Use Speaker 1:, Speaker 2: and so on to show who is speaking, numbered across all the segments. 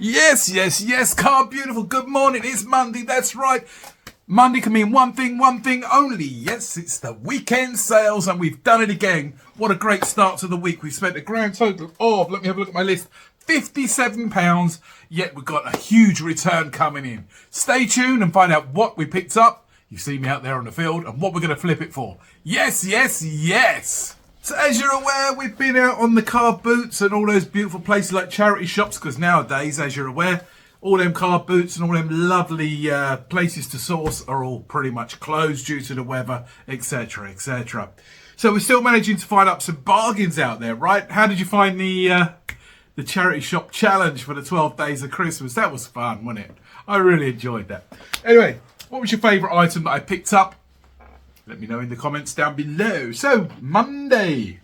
Speaker 1: Yes, car beautiful. Good morning. It's Monday. That's right. Monday can mean one thing only. Yes, it's the weekend sales, and we've done it again. What a great start to the week. We've spent a grand total of, let me have a look at my list, £57, yet we've got a huge return coming in. Stay tuned and find out what we picked up. You see me out there on the field, and what we're going to flip it for. Yes. So as you're aware, we've been out on the car boots and all those beautiful places like charity shops, because nowadays, as you're aware, all them car boots and all them lovely places to source are all pretty much closed due to the weather, etc. So we're still managing to find up some bargains out there, right? How did you find the charity shop challenge for the 12 days of Christmas? That was fun, wasn't it? I really enjoyed that. Anyway, what was your favourite item that I picked up? Let me know in the comments down below. So, Monday.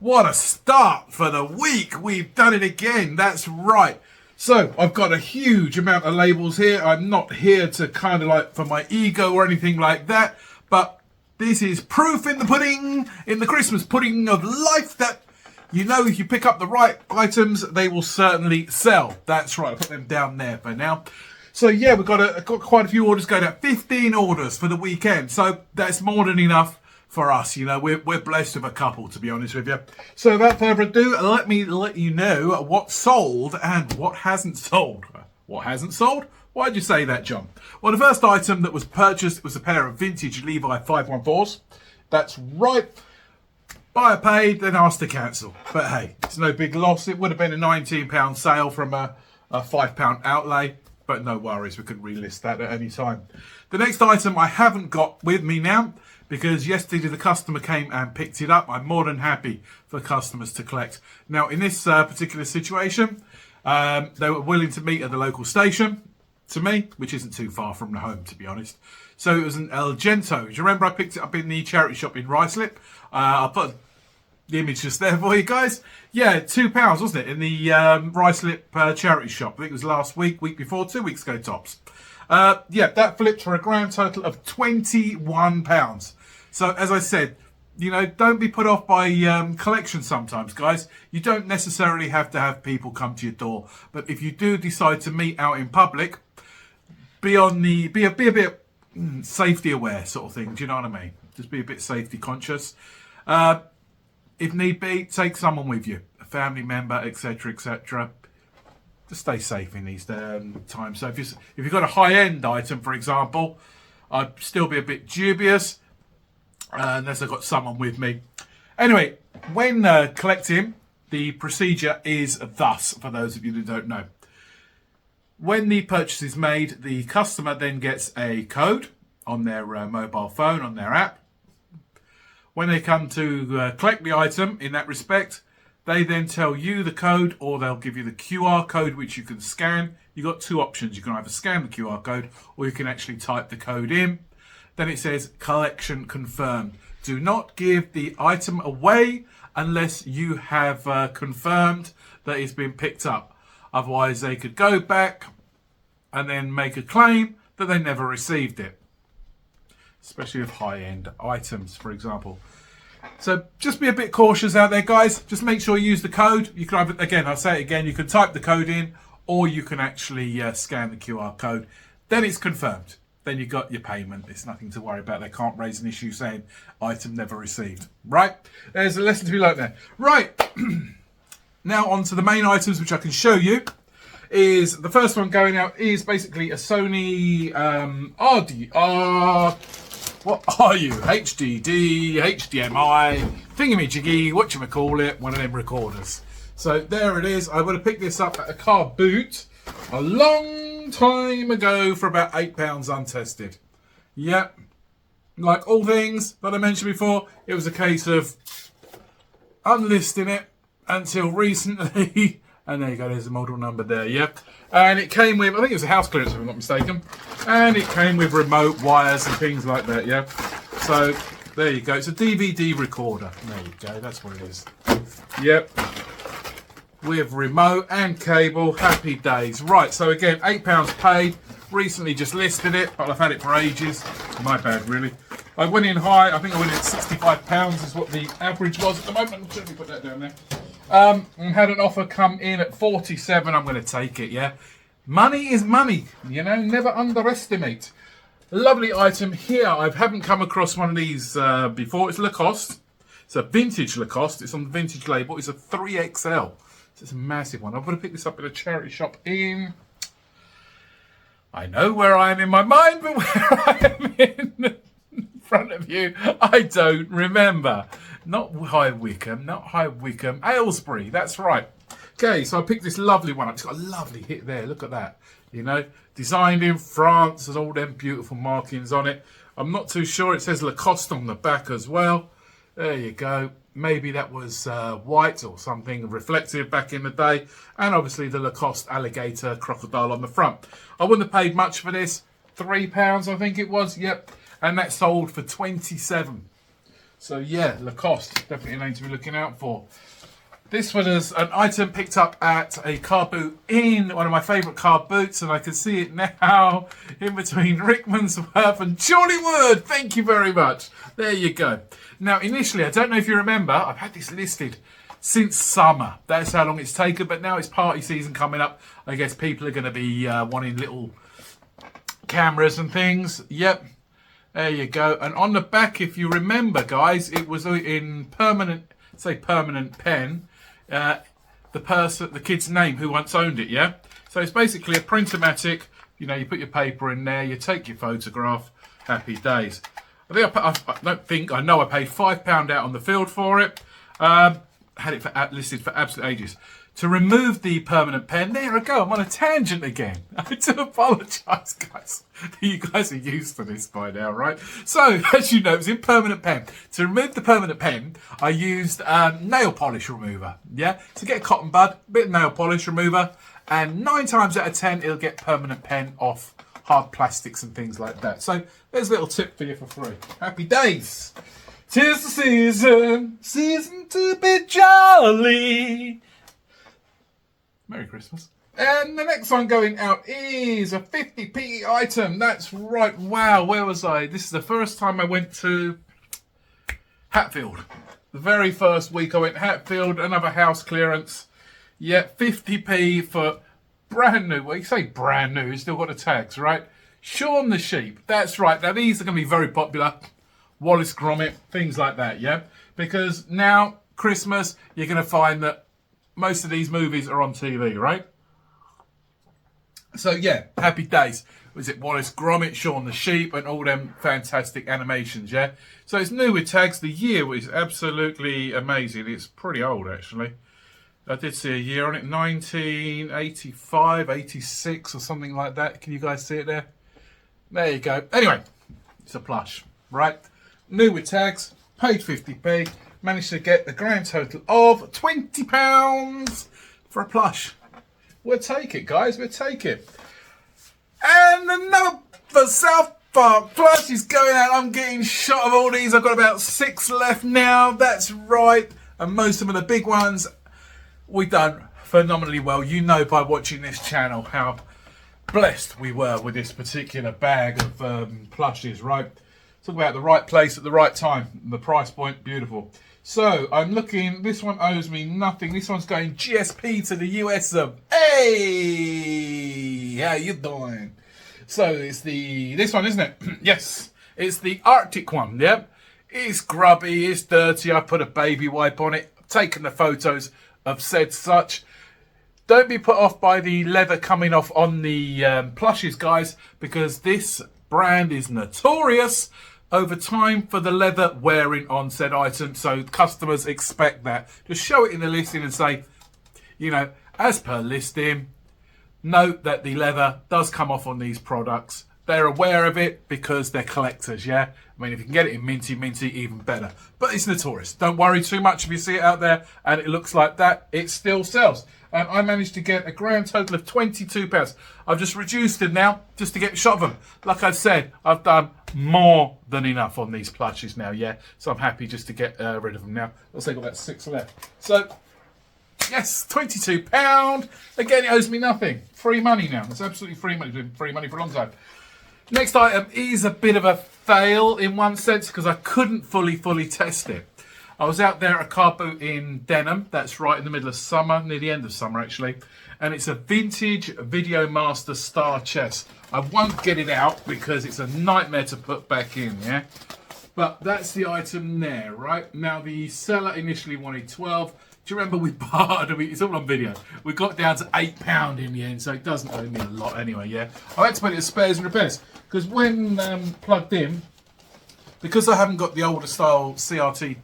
Speaker 1: What a start for the week. We've done it again. That's right. So, I've got a huge amount of labels here. I'm not here to kind of like for my ego or anything like that. But this is proof in the pudding, in the Christmas pudding of life, that you know if you pick up the right items, they will certainly sell. That's right. I'll put them down there for now. So yeah, we've got quite a few orders going out. 15 orders for the weekend. So that's more than enough for us. You know, we're blessed with a couple, to be honest with you. So without further ado, let me let you know what sold and what hasn't sold. What hasn't sold? Why'd you say that, John? Well, the first item that was purchased was a pair of vintage Levi 514s. That's right. Buyer paid, then asked to cancel. But hey, it's no big loss. It would have been a £19 sale from a £5 outlay. But no worries, we could relist that at any time. The next item I haven't got with me now, because yesterday the customer came and picked it up. I'm more than happy for customers to collect. Now, in this particular situation, they were willing to meet at the local station, to me, which isn't too far from the home, to be honest. So it was an Elgento. Do you remember I picked it up in the charity shop in Ruislip? I'll put the image just there for you guys. Yeah, £2, wasn't it, in the Ruislip charity shop? I think it was last week before, 2 weeks ago tops. Yeah, that flipped for a grand total of £21. So as I said, you know, don't be put off by collection sometimes, guys. You don't necessarily have to have people come to your door, but if you do decide to meet out in public, be a bit safety aware sort of thing. Do you know what I mean? Just be a bit safety conscious. If need be, take someone with you, a family member, etc. Just stay safe in these times. So if you've got a high-end item, for example, I'd still be a bit dubious unless I've got someone with me. Anyway, when collecting, the procedure is thus, for those of you that don't know. When the purchase is made, the customer then gets a code on their mobile phone, on their app. When they come to collect the item, in that respect, they then tell you the code, or they'll give you the QR code, which you can scan. You've got two options. You can either scan the QR code, or you can actually type the code in. Then it says collection confirmed. Do not give the item away unless you have confirmed that it's been picked up. Otherwise, they could go back and then make a claim that they never received it. Especially with high-end items, for example. So just be a bit cautious out there, guys. Just make sure you use the code. You can either, again, I'll say it again, you can type the code in, or you can actually scan the QR code. Then it's confirmed. Then you got your payment. It's nothing to worry about. They can't raise an issue saying item never received. Right? There's a lesson to be learned there. Right. Now on to the main items, which I can show you. Is the first one going out is basically a Sony RDR. What are you? HDD, HDMI, thingamajiggy, whatchamacallit, one of them recorders. So there it is. I would have picked this up at a car boot a long time ago for about £8 untested. Yep. Like all things that I mentioned before, it was a case of unlisting it until recently. And there you go, there's the model number there, yep. And it came with, I think it was a house clearance if I'm not mistaken. And it came with remote wires and things like that, yeah. So, there you go. It's a DVD recorder. There you go, that's what it is. Yep. With remote and cable, happy days. Right, so again, £8 paid. Recently just listed it, but I've had it for ages. My bad, really. I went in high, I think I went in at £65 is what the average was at the moment. Let me put that down there. And had an offer come in at 47. I'm going to take it, yeah. Money is money, you know, never underestimate. Lovely item here. I haven't come across one of these before. It's Lacoste. It's a vintage Lacoste. It's on the vintage label. It's a 3XL. So it's a massive one. I'm going to pick this up at a charity shop in... I know where I am in my mind, but where I am in front of you, I don't remember. Not High Wycombe, Aylesbury, that's right. Okay, so I picked this lovely one up. It's got a lovely hit there, look at that. You know, designed in France, there's all them beautiful markings on it. I'm not too sure, it says Lacoste on the back as well. There you go. Maybe that was white or something reflective back in the day. And obviously the Lacoste alligator crocodile on the front. I wouldn't have paid much for this. £3, I think it was, yep. And that sold for 27. So yeah, Lacoste, definitely a name to be looking out for. This one is an item picked up at a car boot in one of my favourite car boots, and I can see it now in between Rickmansworth and Chorleywood. Thank you very much. There you go. Now, initially, I don't know if you remember, I've had this listed since summer. That's how long it's taken, but now it's party season coming up. I guess people are going to be wanting little cameras and things. Yep. There you go. And on the back, if you remember, guys, it was in permanent pen. The kid's name who once owned it, yeah? So it's basically a Printomatic. You know, you put your paper in there, you take your photograph. Happy days. I know I paid £5 out on the field for it. Had it listed for absolute ages. To remove the permanent pen, there I go, I'm on a tangent again. I do apologise, guys. You guys are used to this by now, right? So, as you know, it's in permanent pen. To remove the permanent pen, I used nail polish remover, yeah? To get a cotton bud, a bit of nail polish remover, and 9 times out of 10, it'll get permanent pen off hard plastics and things like that. So, there's a little tip for you for free. Happy days. 'Tis the season to be jolly. Merry Christmas. And the next one going out is a 50p item. That's right. Wow, where was I? This is the first time I went to Hatfield. The very first week I went to Hatfield, another house clearance. Yeah, 50p for brand new. Well, you say brand new, it's still got the tags, right? Shaun the Sheep. That's right. Now, these are going to be very popular. Wallace Gromit, things like that, yeah? Because now, Christmas, you're going to find that most of these movies are on TV, right? So, yeah, happy days. Was it Wallace Gromit, Shaun the Sheep, and all them fantastic animations, yeah? So it's new with tags. The year was absolutely amazing. It's pretty old, actually. I did see a year on it, 1985, 86, or something like that. Can you guys see it there? There you go. Anyway, it's a plush, right? New with tags, paid 50p. Managed to get the grand total of £20 for a plush. We'll take it, guys. We'll take it. And another for South Park plush is going out. I'm getting shot of all these. I've got about 6 left now. That's right. And most of them are the big ones. We've done phenomenally well. You know by watching this channel how blessed we were with this particular bag of plushies, right? Talk about the right place at the right time. The price point, beautiful. So, I'm looking, this one owes me nothing. This one's going GSP to the US of, hey, how you doing? So, it's this one, isn't it? Yes, it's the Arctic one, yep. It's grubby, it's dirty, I put a baby wipe on it. I've taken the photos of said such. Don't be put off by the leather coming off on the plushies, guys, because this brand is notorious over time for the leather wearing on said item, so customers expect that. Just show it in the listing and say, you know, as per listing, note that the leather does come off on these products. They're aware of it because they're collectors, yeah? I mean, if you can get it in minty, even better. But it's notorious. Don't worry too much if you see it out there and it looks like that. It still sells. And I managed to get a grand total of £22. I've just reduced it now just to get a shot of them. Like I said, I've done more than enough on these plushies now, yeah? So I'm happy just to get rid of them now. Let's say I've got about 6 left. So, yes, £22. Again, it owes me nothing. Free money now. It's absolutely free money. It's been free money for a long time. Next item is a bit of a fail in one sense because I couldn't fully test it. I was out there at a car boot in Denham. That's right in the middle of summer, near the end of summer actually. And it's a vintage Video Master Star chess. I won't get it out because it's a nightmare to put back in, yeah? But that's the item there, right? Now, the seller initially wanted 12. Do you remember we bartered? It's all on video. We got down to £8 in the end, so it doesn't owe me a lot anyway, yeah? I had to put it as spares and repairs because when plugged in, because I haven't got the older style CRT,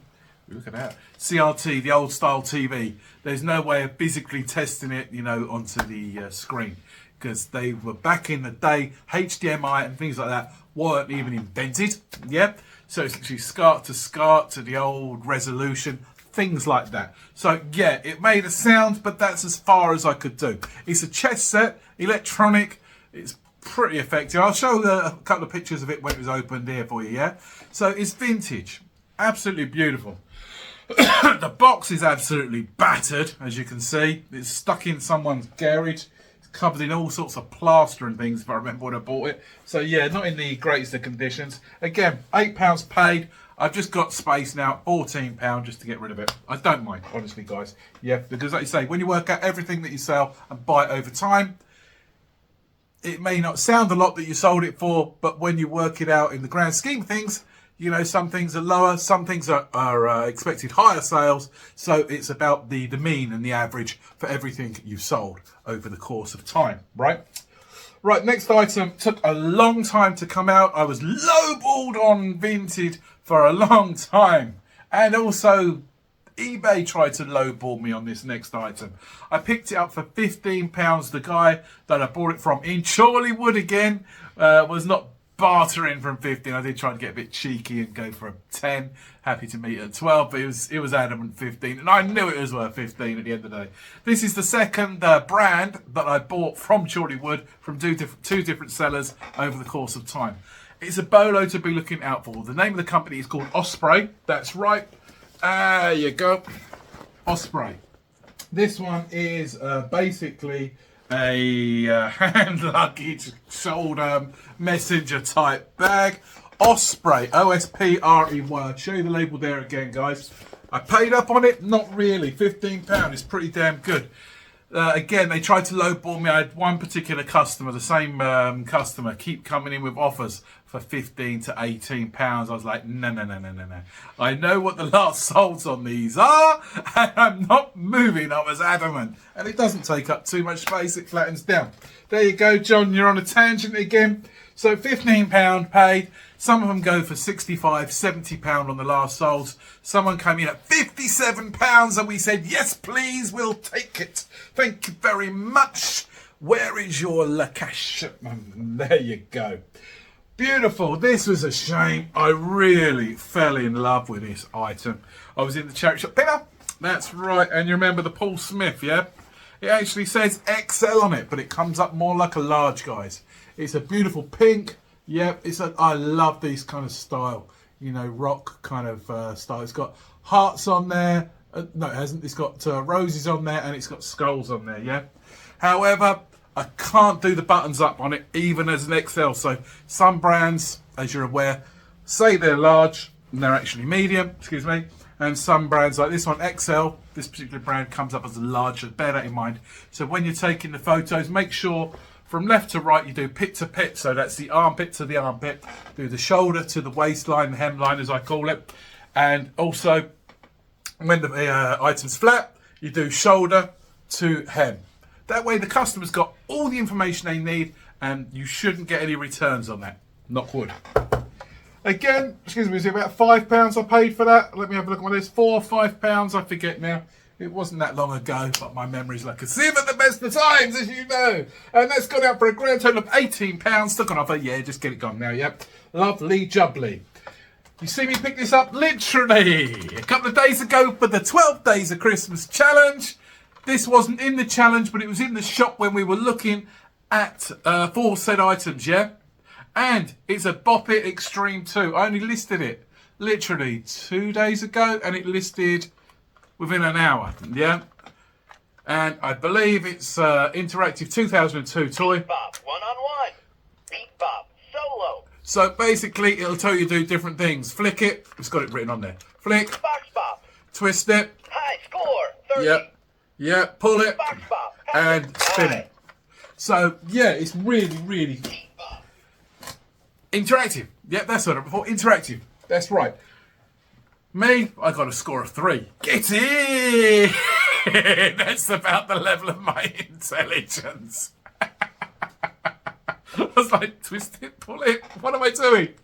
Speaker 1: look at that, CRT, the old style TV, there's no way of physically testing it, you know, onto the screen because they were back in the day, HDMI and things like that weren't even invented, yeah? So it's literally SCART to the old resolution, things like that. So yeah, it made a sound, but that's as far as I could do. It's a chess set, electronic, it's pretty effective. I'll show a couple of pictures of it when it was opened here for you, yeah? So it's vintage, absolutely beautiful. The box is absolutely battered, as you can see. It's stuck in someone's garage. It's covered in all sorts of plaster and things, if I remember when I bought it. So yeah, not in the greatest of conditions. Again, £8 paid. I've just got space now, £14 just to get rid of it. I don't mind, honestly, guys. Yeah, because like you say, when you work out everything that you sell and buy it over time, it may not sound a lot that you sold it for, but when you work it out in the grand scheme of things, you know, some things are lower, some things are expected higher sales. So it's about the mean and the average for everything you've sold over the course of time, right? Right, next item took a long time to come out. I was lowballed on Vinted for a long time. And also eBay tried to lowball me on this next item. I picked it up for £15. The guy that I bought it from in Chorleywood again was not bartering from 15. I did try to get a bit cheeky and go for a 10. Happy to meet at 12, but it was adamant 15, and I knew it was worth 15 at the end of the day. This is the second brand that I bought from Chorleywood from two different sellers over the course of time. It's a bolo to be looking out for. The name of the company is called Osprey. That's right. There you go. Osprey. This one is basically a hand luggage, shoulder, messenger type bag. Osprey, O-S-P-R-E-Y. I'll show you the label there again, guys. I paid up on it, not really. £15 is pretty damn good. Again, they tried to lowball me. I had one particular customer, the same customer, keep coming in with offers for £15 to £18. I was like, no. I know what the last solds on these are, and I'm not moving. I was adamant. And it doesn't take up too much space. It flattens down. There you go, John. You're on a tangent again. So £15 paid. Some of them go for £65, £70 on the last solds. Someone came in at £57 and we said, yes, please, we'll take it. Thank you very much. Where is your cash? There you go. Beautiful. This was a shame. I really fell in love with this item. I was in the charity shop. Peter, that's right. And you remember the Paul Smith, yeah? It actually says XL on it, but it comes up more like a large, guys. It's a beautiful pink. Yep, I love this kind of style, you know, rock kind of style. It's got hearts on there. No, it hasn't. It's got roses on there and it's got skulls on there, yeah? However, I can't do the buttons up on it, even as an XL. So some brands, as you're aware, say they're large and they're actually medium, excuse me. And some brands like this one, XL, this particular brand comes up as a large, bear that in mind. So when you're taking the photos, make sure from left to right, you do pit to pit. So that's the armpit to the armpit. Do the shoulder to the waistline, the hemline as I call it. And also, when the item's flat, you do shoulder to hem. That way the customer's got all the information they need and you shouldn't get any returns on that. Knock wood. Again, excuse me, is it about £5 I paid for that? Let me have a look at what it is. £4 or £5, I forget now. It wasn't that long ago, but my memory's like a sieve at the best of times, as you know. And that's gone out for a grand total of £18. Stuck on offer. Yeah, just get it gone now, yep. Lovely jubbly. You see me pick this up literally a couple of days ago for the 12 Days of Christmas challenge. This wasn't in the challenge, but it was in the shop when we were looking at for said items, yeah? And it's a Bop It Extreme 2. I only listed it literally 2 days ago, and it listed within an hour, yeah? And I believe it's interactive 2002 toy.
Speaker 2: Beat Bop, one-on-one. Beat Bop, solo.
Speaker 1: So basically, it'll tell you to do different things. Flick it. It's got it written on there. Flick.
Speaker 2: Box Bop,
Speaker 1: twist it.
Speaker 2: High score, 30.
Speaker 1: Yep. Yeah, pull it
Speaker 2: Box Bob.
Speaker 1: and spin it. So yeah, it's really, really
Speaker 2: Beat Bob.
Speaker 1: interactive. Yep, that's what I'm for. Interactive. That's right. Me, I got a score of 3. Get in! That's about the level of my intelligence. I was like, twist it, pull it. What am I doing?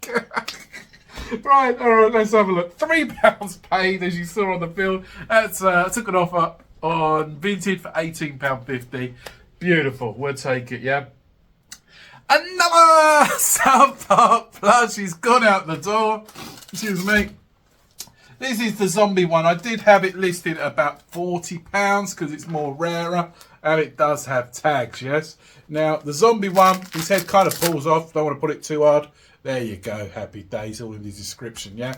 Speaker 1: Right, all right, let's have a look. £3 paid, as you saw on the bill. That's I took an offer on Vinted for £18.50. Beautiful. We'll take it, yeah. Another South Park plush. She's gone out the door. Excuse me. This is the zombie one. I did have it listed at about £40 because it's more rarer and it does have tags, yes. Now, the zombie one, his head kind of pulls off. Don't want to put it too hard. There you go. Happy days. All in the description, yeah.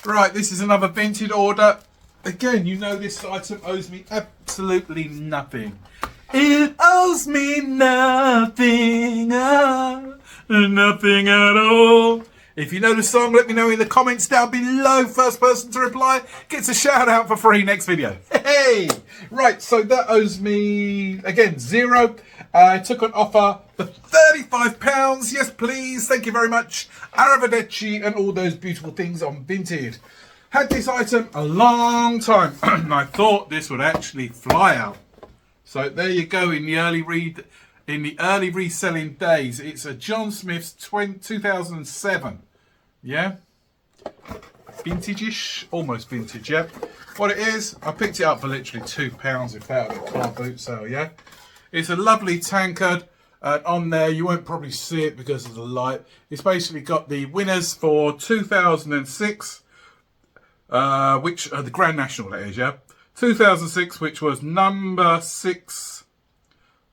Speaker 1: Right, this is another Vinted order. Again, you know this item owes me absolutely nothing. It owes me nothing, nothing at all. If you know the song, let me know in the comments down below. First person to reply gets a shout out for free next video. Hey! Right, so that owes me, again, 0. I took an offer for £35. Yes, please. Thank you very much. Arrivederci and all those beautiful things on Vinted. Had this item a long time and I thought this would actually fly out. So there you go in the early reselling days. It's a John Smith's 2007. Yeah? Vintage-ish? Almost vintage, yeah? What it is, I picked it up for literally £2 without a car boot sale, yeah? It's a lovely tankard. On there, you won't probably see it because of the light. It's basically got the winners for 2006, which are the Grand National, that is, yeah? 2006, which was number 6,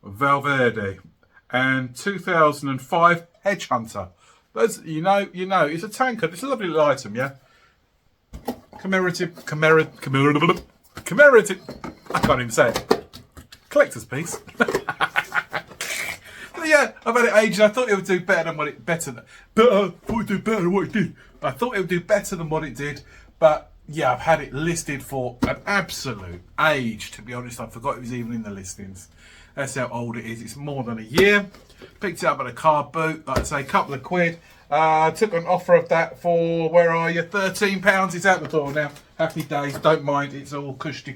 Speaker 1: Valverde, and 2005, Hedge Hunter. Those, you know, it's a tankard. It's a lovely little item, yeah? Commemorative, I can't even say it. Collector's piece. But yeah, I've had it ages. I thought it would do better than what it did. I thought it would do better than what it did, but yeah, I've had it listed for an absolute age. To be honest, I forgot it was even in the listings. That's how old it is. It's more than a year. Picked it up at a car boot, like I say, a couple of quid. Took an offer of that for, where are you, £13. It's out the door now. Happy days, don't mind, it's all cushy.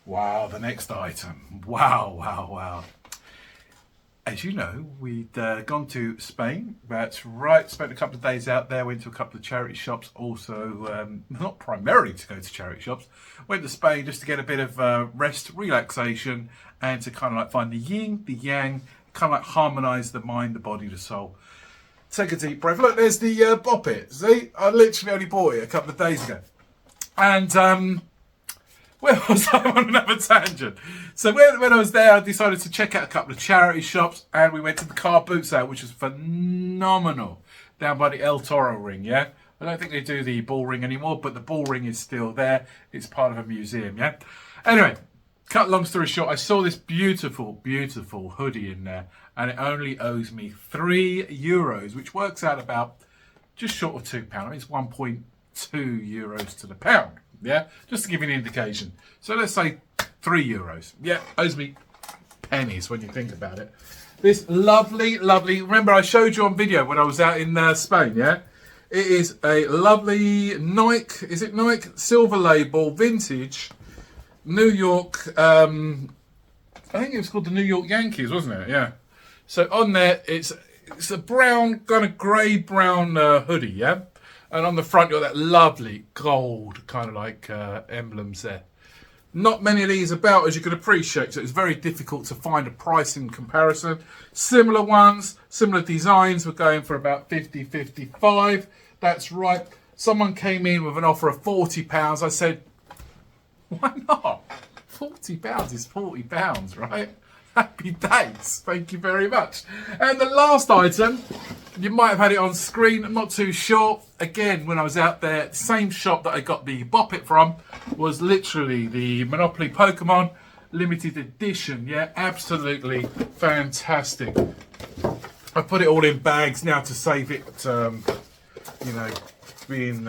Speaker 1: Wow, the next item. Wow. As you know, we'd gone to Spain. That's right, spent a couple of days out there, went to a couple of charity shops. Also, not primarily to go to charity shops, went to Spain just to get a bit of rest, relaxation, and to kind of like find the yin, the yang, kind of like harmonise the mind, the body, the soul. Take a deep breath. Look, there's the Bop It. See, I literally only bought it a couple of days ago. And where was I on another tangent? So when I was there, I decided to check out a couple of charity shops, and we went to the car boot sale, which was phenomenal, down by the El Toro ring, yeah? I don't think they do the bull ring anymore, but the bull ring is still there. It's part of a museum, yeah? Anyway, cut long story short, I saw this beautiful hoodie in there, and it only owes me €3, which works out about just short of £2. I mean, it's 1.2 euros to the pound. Yeah, just to give you an indication. So let's say €3. Yeah, owes me pennies when you think about it. This lovely, remember I showed you on video when I was out in Spain, yeah? It is a lovely Nike, is it Nike? Silver label, vintage, New York, I think it was called the New York Yankees, wasn't it? Yeah. So on there, it's a brown, kind of grey-brown hoodie, yeah? And on the front, you've got that lovely gold kind of like emblems there. Not many of these about, as you can appreciate, so it's very difficult to find a price in comparison. Similar ones, similar designs, were going for about 50, 55. That's right. Someone came in with an offer of £40. I said, why not? £40 is £40, right? Happy days. Thank you very much. And the last item, you might have had it on screen, I'm not too sure. Again, when I was out there, the same shop that I got the Bop It from was literally the Monopoly Pokemon limited edition. Yeah, absolutely fantastic. I put it all in bags now to save it, you know, being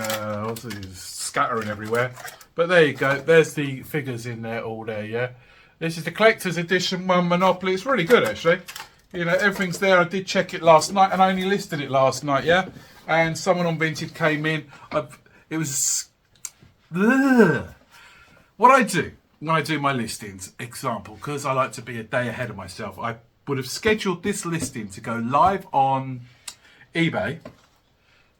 Speaker 1: scattering everywhere. But there you go. There's the figures in there, all there, yeah? This is the collector's edition one Monopoly. It's really good, actually. You know, everything's there. I did check it last night, and I only listed it last night, yeah? And someone on Vinted came in. It was... Ugh. What I do when I do my listings, example, because I like to be a day ahead of myself, I would have scheduled this listing to go live on eBay,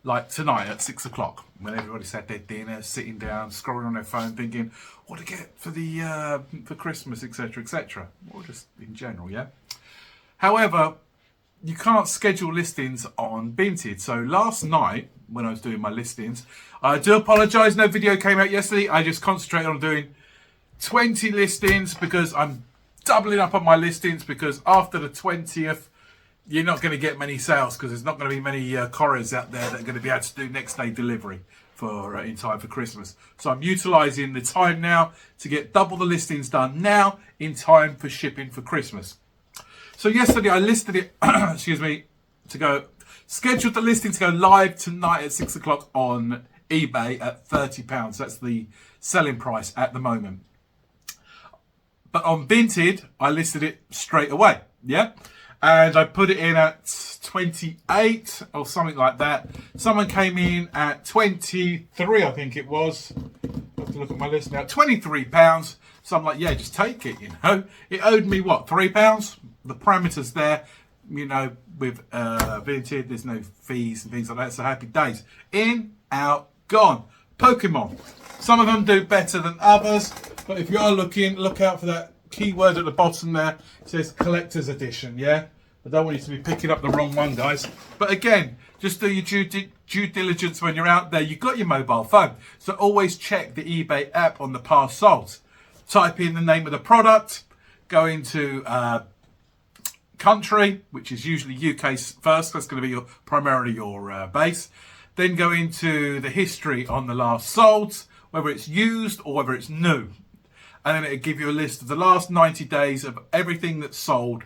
Speaker 1: like tonight at 6 o'clock, when everybody's had their dinner, sitting down, scrolling on their phone, thinking, what to get for the for Christmas, etc., etc., or just in general, yeah? However, you can't schedule listings on Vinted. So last night, when I was doing my listings, I do apologise, no video came out yesterday. I just concentrated on doing 20 listings because I'm doubling up on my listings, because after the 20th, you're not going to get many sales, because there's not going to be many couriers out there that are going to be able to do next day delivery for in time for Christmas. So I'm utilising the time now to get double the listings done now in time for shipping for Christmas. So yesterday I listed it, excuse me, scheduled the listing to go live tonight at 6 o'clock on eBay at £30. That's the selling price at the moment. But on Vinted, I listed it straight away, yeah? And I put it in at 28 or something like that. Someone came in at 23, I think it was. I have to look at my list now. £23. So I'm like, yeah, just take it, you know. It owed me, what, £3? The parameters there, you know, with Vinted, there's no fees and things like that. So happy days. In, out, gone. Pokemon. Some of them do better than others. But if you are looking, look out for that keyword at the bottom there. It says collector's edition, yeah? I don't want you to be picking up the wrong one, guys. But again, just do your due diligence when you're out there. You've got your mobile phone. So always check the eBay app on the past solds. Type in the name of the product. Go into country, which is usually UK first. That's going to be primarily your base. Then go into the history on the last solds, whether it's used or whether it's new. And then it'll give you a list of the last 90 days of everything that's sold,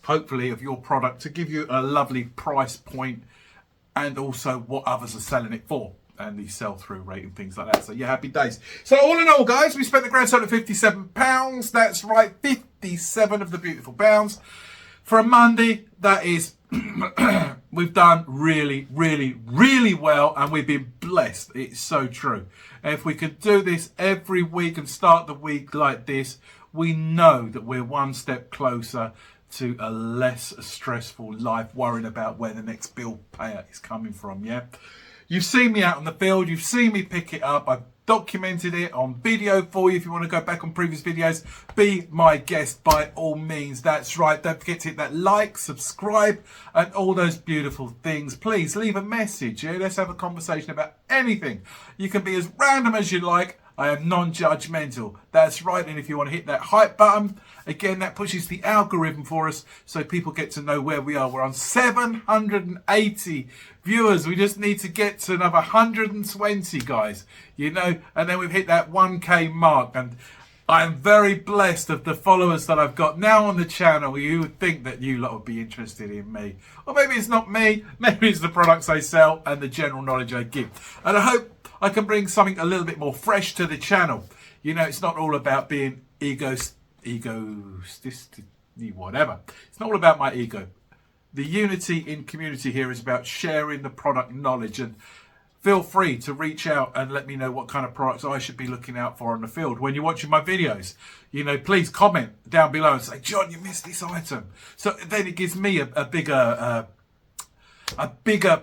Speaker 1: hopefully, of your product, to give you a lovely price point and also what others are selling it for and the sell-through rate and things like that. So, yeah, happy days. So, all in all, guys, we spent the grand total of £57. That's right, 57 of the beautiful pounds. For a Monday, that is... we've done really, really, really well, and we've been blessed. It's so true. And if we could do this every week and start the week like this, we know that we're one step closer to a less stressful life, worrying about where the next bill payer is coming from, yeah? You've seen me out on the field. You've seen me pick it up. I've documented it on video for you. If you want to go back on previous videos, be my guest by all means. That's right. Don't forget to hit that like, subscribe, and all those beautiful things. Please leave a message. Yeah? Let's have a conversation about anything. You can be as random as you like. I am non-judgmental. That's right. And if you want to hit that hype button, again, that pushes the algorithm for us so people get to know where we are. We're on 780 viewers. We just need to get to another 120, guys. You know, and then we've hit that 1K mark. And I am very blessed of the followers that I've got now on the channel. You would think that you lot would be interested in me. Or maybe it's not me. Maybe it's the products I sell and the general knowledge I give. And I hope I can bring something a little bit more fresh to the channel. You know, it's not all about being egoistic, whatever. It's not all about my ego. The unity in community here is about sharing the product knowledge, and feel free to reach out and let me know what kind of products I should be looking out for on the field when you're watching my videos. You know, please comment down below and say, John, you missed this item. So then it gives me a bigger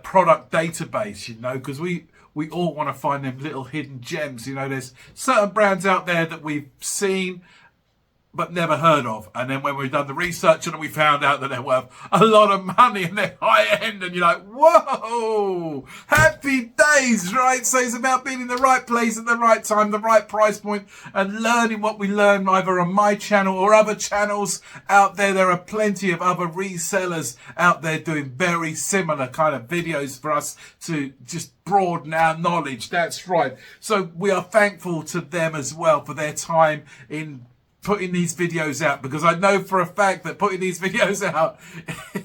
Speaker 1: product database, you know, because we all want to find them little hidden gems. You know, there's certain brands out there that we've seen but never heard of. And then when we've done the research on them, we found out that they're worth a lot of money and they're high end. And you're like, whoa, happy days, right? So it's about being in the right place at the right time, the right price point, and learning what we learn either on my channel or other channels out there. There are plenty of other resellers out there doing very similar kind of videos for us to just broaden our knowledge. That's right. So we are thankful to them as well for their time in putting these videos out, because I know for a fact that putting these videos out,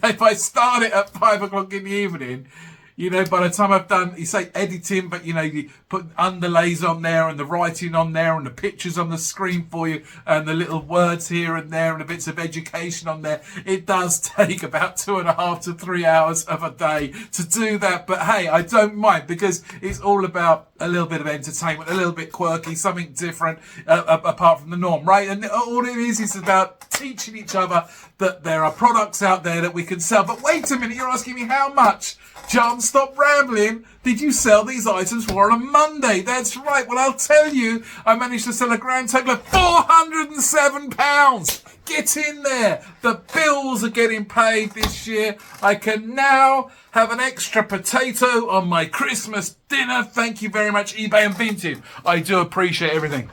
Speaker 1: if I start it at 5 o'clock in the evening, You know, by the time I've done, you say editing, but you know, you put underlays on there and the writing on there and the pictures on the screen for you and the little words here and there and the bits of education on there. It does take about 2.5 to 3 hours of a day to do that. But hey, I don't mind because it's all about a little bit of entertainment, a little bit quirky, something different apart from the norm, right? And all it is about teaching each other that there are products out there that we can sell. But wait a minute, you're asking me how much? John, stop rambling. Did you sell these items for on a Monday? That's right. Well, I'll tell you, I managed to sell a grand total of £407. Get in there. The bills are getting paid this year. I can now have an extra potato on my Christmas dinner. Thank you very much, eBay and Vinted. I do appreciate everything.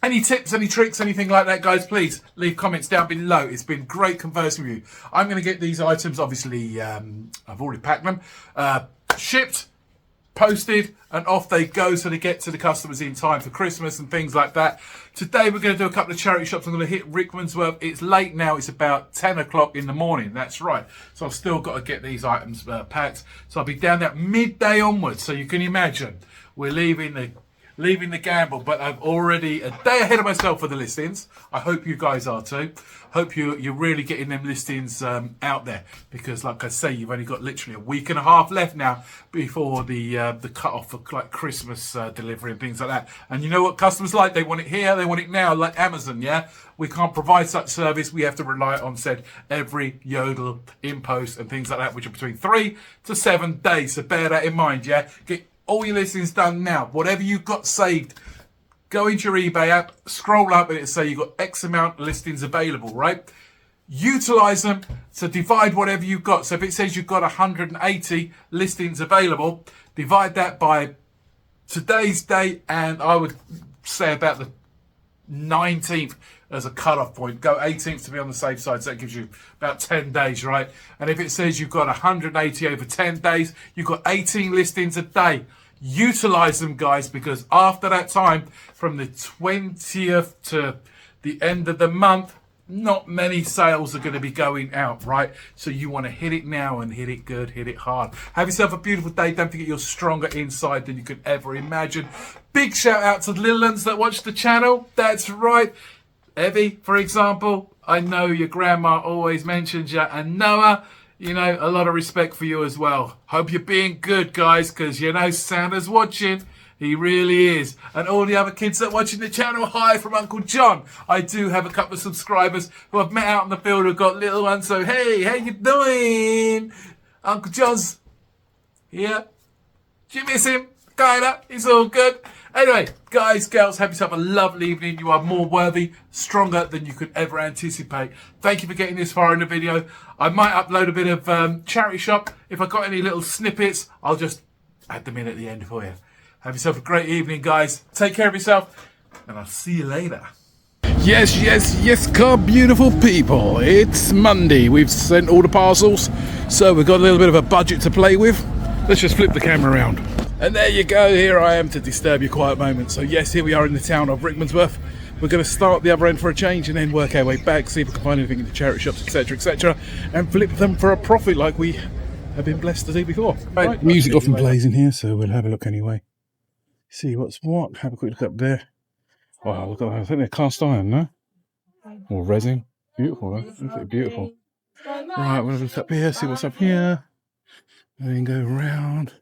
Speaker 1: Any tips, any tricks, anything like that, guys, please leave comments down below. It's been great conversing with you. I'm going to get these items, obviously, I've already packed them, shipped, posted, and off they go so they get to the customers in time for Christmas and things like that. Today we're going to do a couple of charity shops. I'm going to hit Rickmansworth. It's late now. It's about 10 o'clock in the morning. That's right. So I've still got to get these items packed. So I'll be down there midday onwards. So you can imagine we're leaving the gamble, but I'm already a day ahead of myself for the listings. I hope you guys are too. Hope you're really getting them listings out there, because like I say, you've only got literally a week and a half left now before the cut off for like Christmas delivery and things like that. And you know what customers like? They want it here, they want it now, like Amazon. Yeah, we can't provide such service. We have to rely on said every yodel, impost, and things like that, which are between 3 to 7 days. So bear that in mind. Yeah, get all your listings done now. Whatever you've got saved, go into your eBay app, scroll up and it'll say you've got X amount of listings available, right? Utilize them to divide whatever you've got. So if it says you've got 180 listings available, divide that by today's date, and I would say about the 19th as a cut-off point. Go 18th to be on the safe side, so that gives you about 10 days, right? And if it says you've got 180 over 10 days, you've got 18 listings a day. Utilize them, guys, because after that time, from the 20th to the end of the month, not many sales are going to be going out, right? So you want to hit it now and hit it good, hit it hard. Have yourself a beautiful day. Don't forget you're stronger inside than you could ever imagine. Big shout out to the little ones that watch the channel. That's right. Evie, for example, I know your grandma always mentions you, and Noah, you know, a lot of respect for you as well. Hope you're being good, guys, because you know Santa's watching. He really is. And all the other kids that are watching the channel, hi from Uncle John. I do have a couple of subscribers who I've met out in the field who've got little ones. So, hey, how you doing? Uncle John's here. Do you miss him? Kinda. It's all good. Anyway, guys, girls, have yourself a lovely evening. You are more worthy, stronger than you could ever anticipate. Thank you for getting this far in the video. I might upload a bit of charity shop. If I've got any little snippets, I'll just add them in at the end for you. Have yourself a great evening, guys. Take care of yourself, and I'll see you later. Yes, yes, yes, beautiful people. It's Monday. We've sent all the parcels, so we've got a little bit of a budget to play with. Let's just flip the camera around. And there you go, here I am to disturb your quiet moment. So yes, here we are in the town of Rickmansworth. We're going to start the other end for a change and then work our way back, see if we can find anything in the charity shops, etc., and flip them for a profit like we have been blessed to do before. Right, music often plays in here, so we'll have a look anyway. See what's what. Have a quick look up there. Wow, look at that. I think they're cast iron, no? Or resin. Beautiful, absolutely beautiful. Right, we'll look up here, see what's up here. And then go round.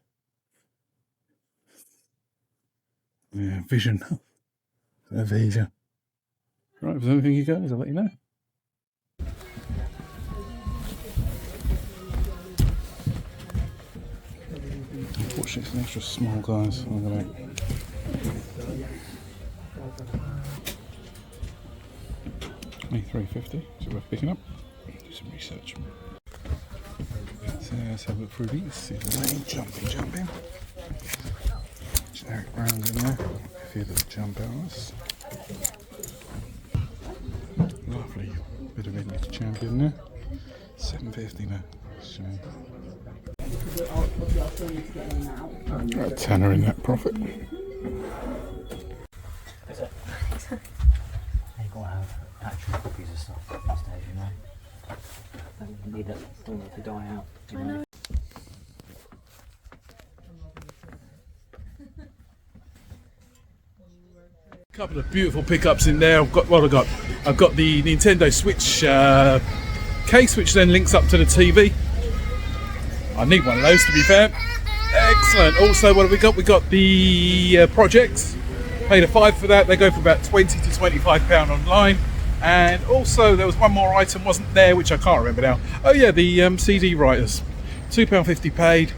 Speaker 1: Yeah, vision. Vision. Right, if there's anything you guys, I'll let you know. Unfortunately, it's an extra small, guys. I'm gonna... $23.50, so worth picking up. Do some research. So let's have a look through these. See if there's any jumping. Generic brands in there. A few little jump outs. Lovely bit of vintage champion there. $7.50 now. Shame. Got a tenner in that profit.
Speaker 3: You've got to have actual copies of stuff at this stage, you know. You need that to die out. You know.
Speaker 1: Couple of beautiful pickups in there. I've got what I've got. I've got the Nintendo Switch case, which then links up to the TV. I need one of those, to be fair. Excellent. Also, what have we got? We got the projects. Paid a £5 for that. They go for about £20 to £25 online. And also, there was one more item wasn't there, which I can't remember now. Oh yeah, the CD writers. £2.50 paid.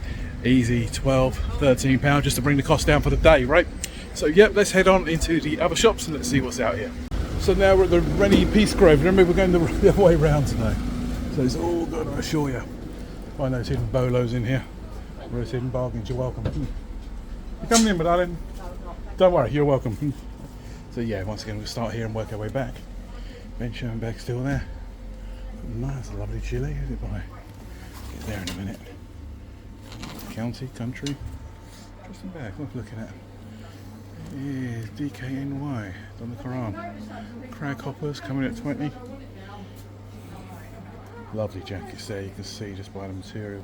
Speaker 1: Easy, £12, £13, just to bring the cost down for the day, right? So yep, let's head on into the other shops and let's see what's out here. So now we're at the Rennie Peace Grove. Remember, we're going the other way round today. So it's all good, I assure you. Find those hidden bolos in here. Those hidden bargains, you're welcome. You coming in, my darling? Don't worry, you're welcome. So yeah, once again, we'll start here and work our way back. Bench and bag still there. Nice, lovely chili. Who's it by? Get there in a minute. County, country. Interesting bag, worth looking at. Yeah, DKNY, on the Quran. Crag hoppers coming at 20. Lovely jackets there, you can see just by the material.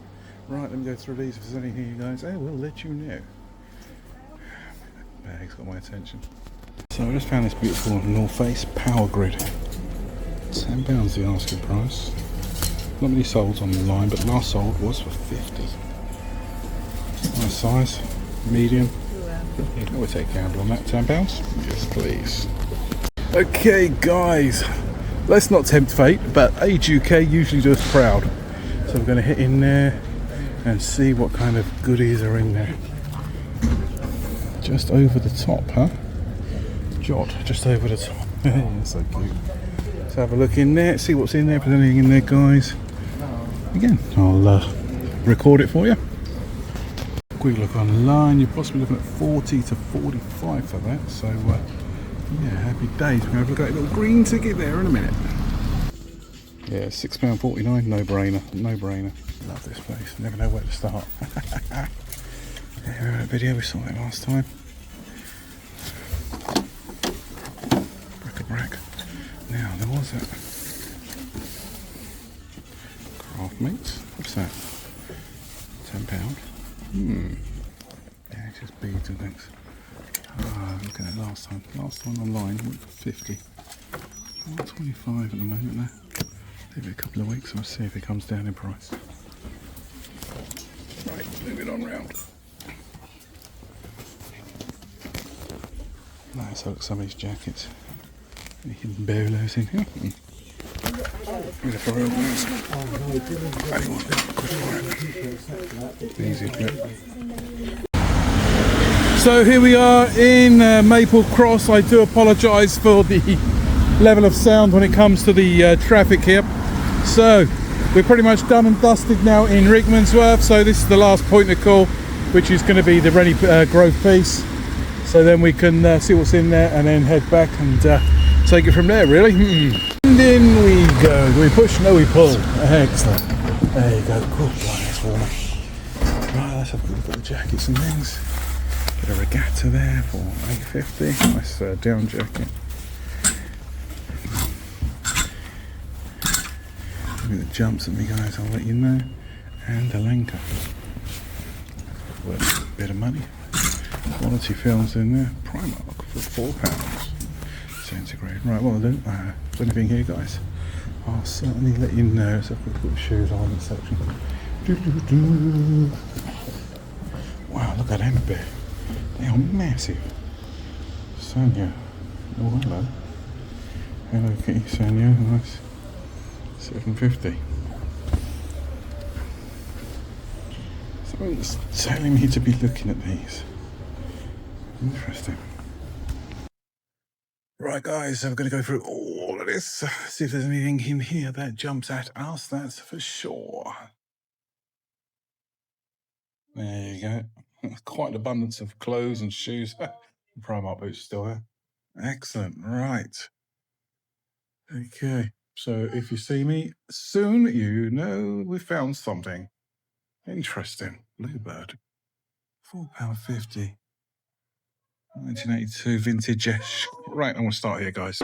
Speaker 1: Right, let me go through these if there's anything you guys. Oh, we'll let you know. Bag's got my attention. So I just found this beautiful North Face Power Grid. £10 the asking price. Not many sold online, but last sold was for 50. Nice size, medium. I would take a gamble on that, £10. Yes, please. Okay, guys, let's not tempt fate, but Age UK usually do us proud. So we're going to hit in there and see what kind of goodies are in there. Just over the top, huh? Jot, just over the top. So cute. Let's have a look in there, see what's in there, if there's anything in there, guys. Again, I'll record it for you. Quick look online, you're possibly looking at 40 to 45 for that, so yeah, happy days. We're going to have a look at a little green ticket there in a minute. Yeah, £6.49, no brainer, no brainer. Love this place, never know where to start. Yeah, video, we saw it last time. Bric-a-brac. Now, there was it. Craft meats, what's that? £10. Yeah, it's just beads and things. Ah, look at it last time. Last time online went for 50. Oh, 25 at the moment now. Give it a couple of weeks and we'll see if it comes down in price. Right, moving on round. Nice, look at some of these jackets. Any hidden bolos in here. Beautiful real ones. Easy flip. So here we are in Maple Cross. I do apologise for the level of sound when it comes to the traffic here. So we're pretty much done and dusted now in Rickmansworth. So this is the last point of call, which is going to be the Rennie Grove piece. So then we can see what's in there and then head back and take it from there, really. And in we go. Do we push? No, we pull. Excellent. There you go. Cool. Right, it's warmer. Right, let's have a look at the jackets and things. Bit of regatta there for £8.50. Nice down jacket. Look at the jumps at me, guys. I'll let you know. And a Lenka. Worth a bit of money. Quality films in there. Primark for £4. Centigrade. Right, what I'll do, if there's anything here, guys, I'll certainly let you know. So I've got the shoes on in the section. Wow, look at them bit. They are massive. Sanya. Oh, hello. Hello Kitty Sanya. Nice. £7.50. Someone's telling me to be looking at these. Interesting. Right, guys, I'm going to go through all of this, see if there's anything in here that jumps at us, that's for sure. There you go. Quite an abundance of clothes and shoes. Primark boots still there. Excellent, right. Okay, so if you see me soon, you know we found something. Interesting. Bluebird. £4.50. 1982 vintage. Right, I'm going to start here, guys.